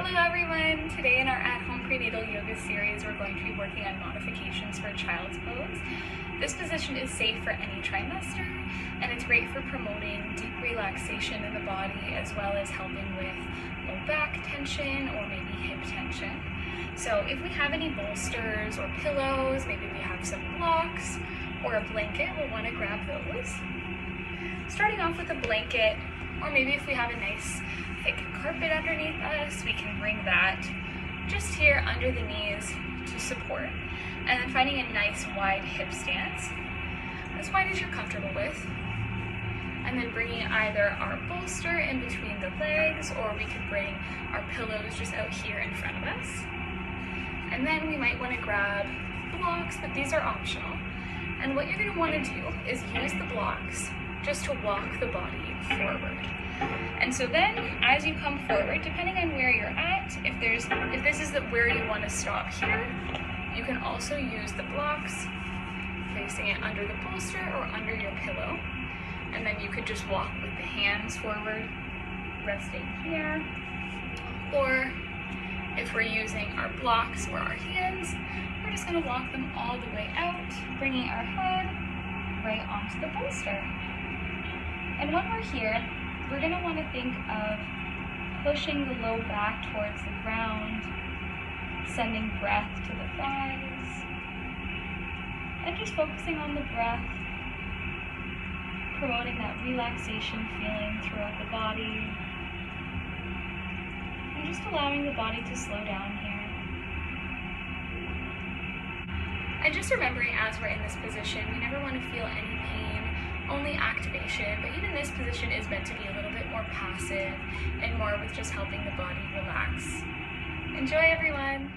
Hello everyone! Today in our at-home prenatal yoga series we're going to be working on modifications for child's pose. This position is safe for any trimester and it's great for promoting deep relaxation in the body as well as helping with low back tension or maybe hip tension. So if we have any bolsters or pillows, maybe we have some blocks or a blanket, we'll want to grab those. Starting off with a blanket, or maybe if we have a nice thick carpet underneath us, we can bring that just here under the knees to support. And then finding a nice wide hip stance, as wide as you're comfortable with. And then bringing either our bolster in between the legs, or we could bring our pillows just out here in front of us. And then we might want to grab blocks, but these are optional. And what you're going to want to do is use the blocks just to walk the body forward. And so then as you come forward, depending on where you're at, if this is where you want to stop here, you can also use the blocks, placing it under the bolster or under your pillow. And then you could just walk with the hands forward, resting here. Or if we're using our blocks or our hands, we're just going to walk them all the way out, bringing our head right onto the bolster. And when we're here, we're going to want to think of pushing the low back towards the ground, sending breath to the thighs, and just focusing on the breath, promoting that relaxation feeling throughout the body, and just allowing the body to slow down here. And just remembering as we're in this position, we never want to feel any pain, only activation, but even this position is meant to be a little bit more passive and more with just helping the body relax. Enjoy everyone!